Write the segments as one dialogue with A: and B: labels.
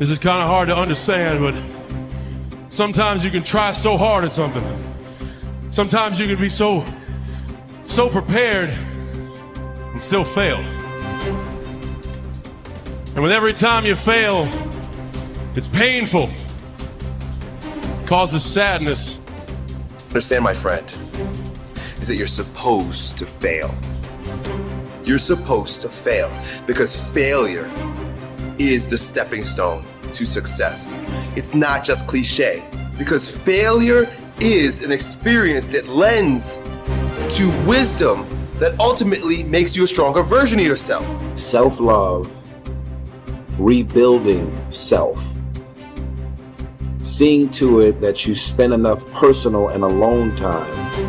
A: This is kind of hard to understand, but sometimes you can try so hard at something. Sometimes you can be so prepared and still fail. And with every time you fail, it's painful. It causes sadness.
B: Understand, my friend, is that you're supposed to fail. You're supposed to fail because failure is the stepping stone to success. It's not just cliche, because failure is an experience that lends to wisdom that ultimately makes you a stronger version of yourself.
C: Self-love, rebuilding self, seeing to it that you spend enough personal and alone time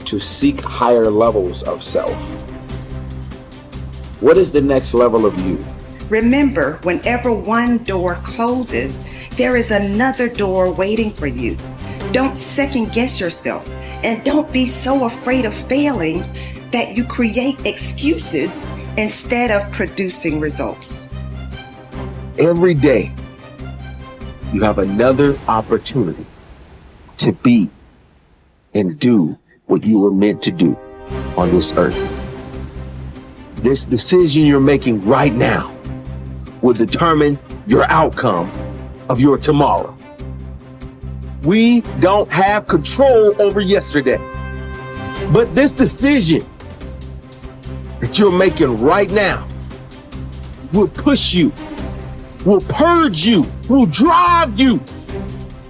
C: to seek higher levels of self. What is the next level of you?
D: Remember, whenever one door closes, there is another door waiting for you. Don't second guess yourself, and don't be so afraid of failing that you create excuses instead of producing results.
C: Every day, you have another opportunity to be and do what you were meant to do on this earth. This decision you're making right now will determine your outcome of your tomorrow. We don't have control over yesterday, but this decision that you're making right now will push you, will purge you, will drive you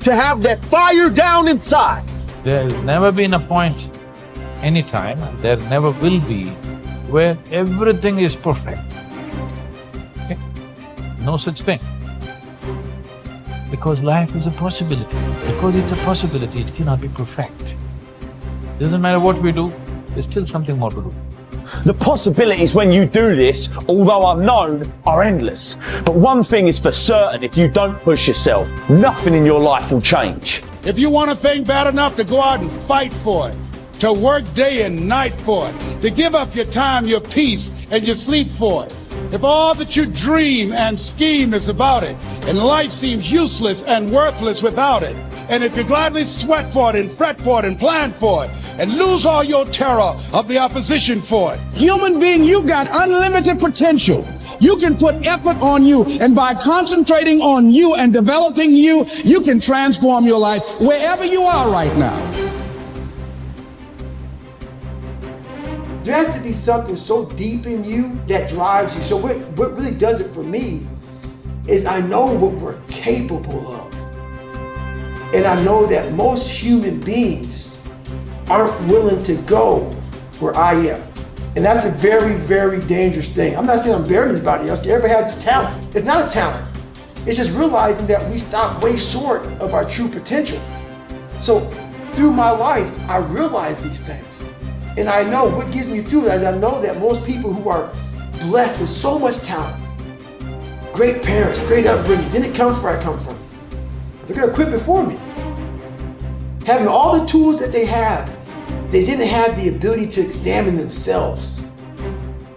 C: to have that fire down inside.
E: There's never been a point, anytime, and there never will be, where everything is perfect. Okay? No such thing. Because life is a possibility. Because it's a possibility, it cannot be perfect. Doesn't matter what we do, there's still something more to do.
F: The possibilities when you do this, although unknown, are endless. But one thing is for certain, if you don't push yourself, nothing in your life will change.
G: If you want a thing bad enough to go out and fight for it, to work day and night for it, to give up your time, your peace, and your sleep for it, if all that you dream and scheme is about it, and life seems useless and worthless without it, and if you gladly sweat for it and fret for it and plan for it, and lose all your terror of the opposition for it. Human being, you got unlimited potential. You can put effort on you, and by concentrating on you and developing you, you can transform your life wherever you are right now.
H: There has to be something so deep in you that drives you. So what really does it for me is I know what we're capable of. And I know that most human beings aren't willing to go where I am. And that's a very, very dangerous thing. I'm not saying I'm better than anybody else. Everybody has this talent. It's not a talent. It's just realizing that we stop way short of our true potential. So through my life, I realize these things. And I know what gives me through it is I know that most people who are blessed with so much talent, great parents, great upbringing, didn't come from where I come from. They're gonna quit before me. Having all the tools that they have, they didn't have the ability to examine themselves.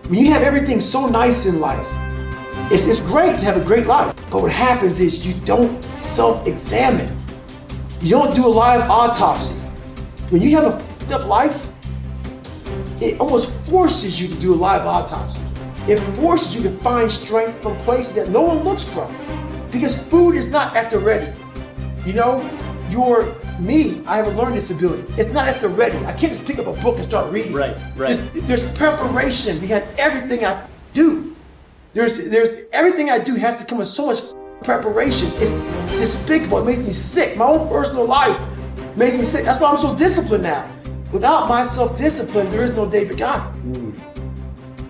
H: When you have everything so nice in life, it's great to have a great life. But what happens is you don't self-examine. You don't do a live autopsy. When you have a f***ed up life, it almost forces you to do a live autopsy. It forces you to find strength from places that no one looks from. Because food is not at the ready. You know, I have a learning disability. It's not at the ready. I can't just pick up a book and start reading.
F: Right.
H: There's preparation behind everything I do. There's everything I do has to come with so much preparation. It's despicable. It makes me sick. My own personal life makes me sick. That's why I'm so disciplined now. Without my self-discipline, there is no David Goggins.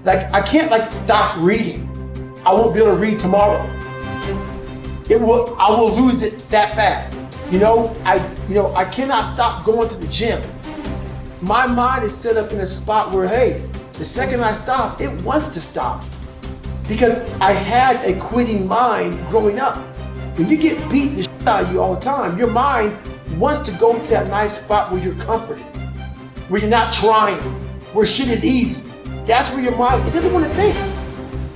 H: Like, I can't stop reading. I won't be able to read tomorrow. I will lose it that fast. I cannot stop going to the gym. My mind is set up in a spot where, hey, the second I stop, it wants to stop. Because I had a quitting mind growing up. When you get beat the shit out of you all the time, your mind wants to go to that nice spot where you're comforted, where you're not trying, where shit is easy. That's where your mind, it doesn't want to think.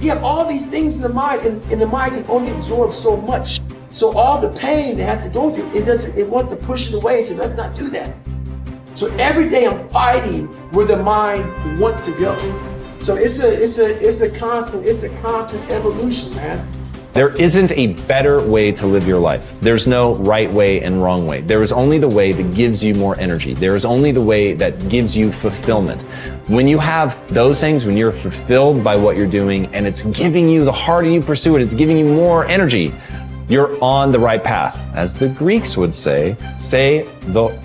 H: You have all these things in the mind, and the mind can only absorb so much. So all the pain it has to go through, it wants to push it away and say, let's not do that. So every day I'm fighting where the mind wants to go. So it's a constant evolution, man.
I: There isn't a better way to live your life. There's no right way and wrong way. There is only the way that gives you more energy. There is only the way that gives you fulfillment. When you have those things, when you're fulfilled by what you're doing and it's giving you, the harder you pursue it, it's giving you more energy, you're on the right path. As the Greeks would say, segolodromo,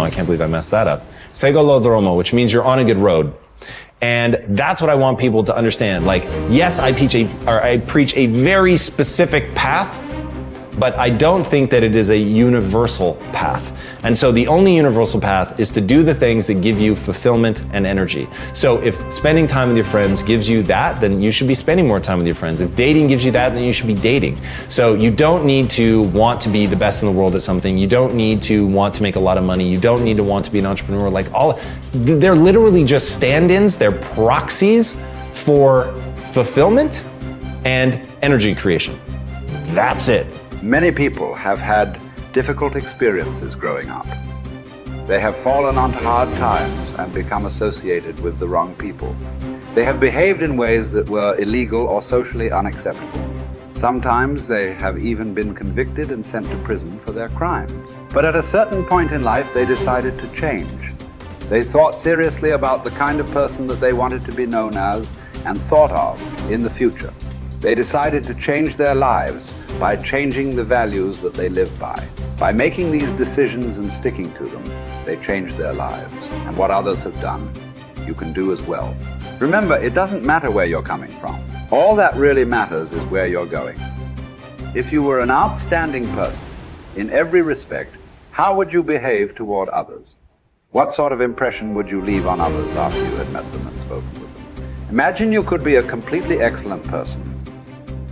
I: I can't believe I messed that up. Segolodromo, which means you're on a good road. And that's what I want people to understand. Like, yes, I preach a very specific path, but I don't think that it is a universal path. And so the only universal path is to do the things that give you fulfillment and energy. So if spending time with your friends gives you that, then you should be spending more time with your friends. If dating gives you that, then you should be dating. So you don't need to want to be the best in the world at something. You don't need to want to make a lot of money. You don't need to want to be an entrepreneur. They're literally just stand-ins. They're proxies for fulfillment and energy creation. That's it.
J: Many people have had difficult experiences growing up. They have fallen onto hard times and become associated with the wrong people. They have behaved in ways that were illegal or socially unacceptable. Sometimes they have even been convicted and sent to prison for their crimes. But at a certain point in life, they decided to change. They thought seriously about the kind of person that they wanted to be known as and thought of in the future. They decided to change their lives by changing the values that they live by. By making these decisions and sticking to them, they changed their lives. And what others have done, you can do as well. Remember, it doesn't matter where you're coming from. All that really matters is where you're going. If you were an outstanding person in every respect, how would you behave toward others? What sort of impression would you leave on others after you had met them and spoken with them? Imagine you could be a completely excellent person.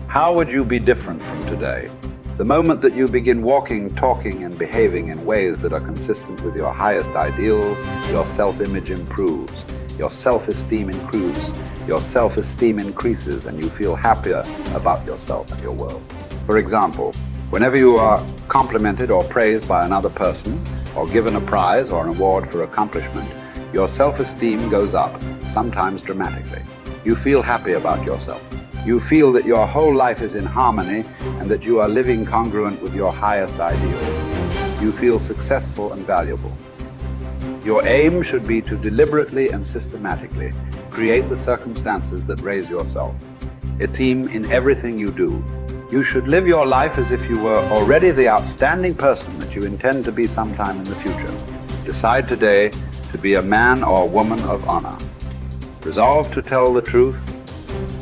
J: How would you be different from today? The moment that you begin walking, talking, and behaving in ways that are consistent with your highest ideals, your self-image improves, your self-esteem increases, and you feel happier about yourself and your world. For example, whenever you are complimented or praised by another person, or given a prize or an award for accomplishment, your self-esteem goes up, sometimes dramatically. You feel happy about yourself. You feel that your whole life is in harmony and that you are living congruent with your highest ideal. You feel successful and valuable. Your aim should be to deliberately and systematically create the circumstances that raise yourself. A team in everything you do. You should live your life as if you were already the outstanding person that you intend to be sometime in the future. Decide today to be a man or woman of honor. Resolve to tell the truth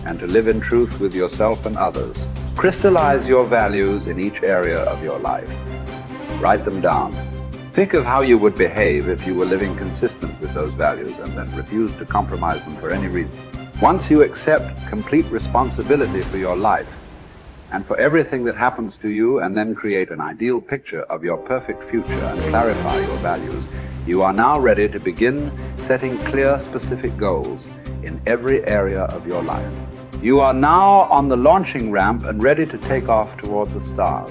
J: and to live in truth with yourself and others. Crystallize your values in each area of your life. Write them down. Think of how you would behave if you were living consistent with those values and then refused to compromise them for any reason. Once you accept complete responsibility for your life and for everything that happens to you, and then create an ideal picture of your perfect future and clarify your values, you are now ready to begin setting clear, specific goals in every area of your life. You are now on the launching ramp and ready to take off toward the stars.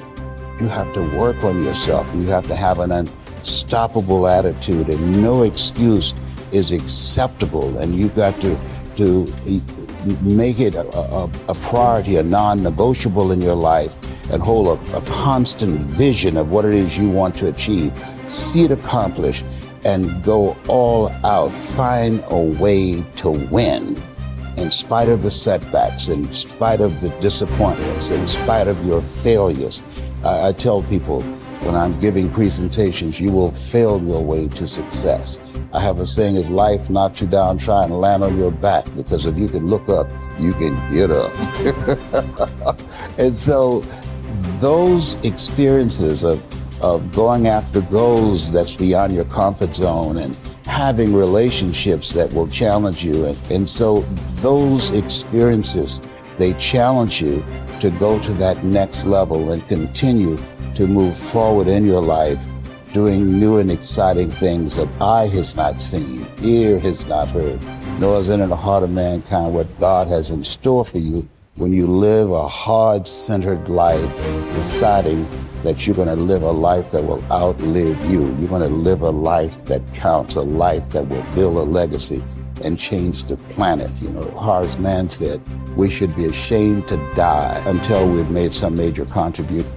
K: You have to work on yourself. You have to have an unstoppable attitude, and no excuse is acceptable. And you've got to make it a priority, a non-negotiable in your life, and hold a constant vision of what it is you want to achieve. See it accomplished and go all out. Find a way to win. In spite of the setbacks, in spite of the disappointments, in spite of your failures. I tell people when I'm giving presentations, you will fail your way to success. I have a saying, is life knocks you down, try and land on your back, because if you can look up, you can get up. And so those experiences of going after goals that's beyond your comfort zone and having relationships that will challenge you. And so those experiences, they challenge you to go to that next level and continue to move forward in your life, doing new and exciting things that eye has not seen, ear has not heard, nor is it in the heart of mankind what God has in store for you when you live a heart-centered life, deciding that you're going to live a life that will outlive you. You're going to live a life that counts, a life that will build a legacy and change the planet. You know, Harvey's man said, we should be ashamed to die until we've made some major contribution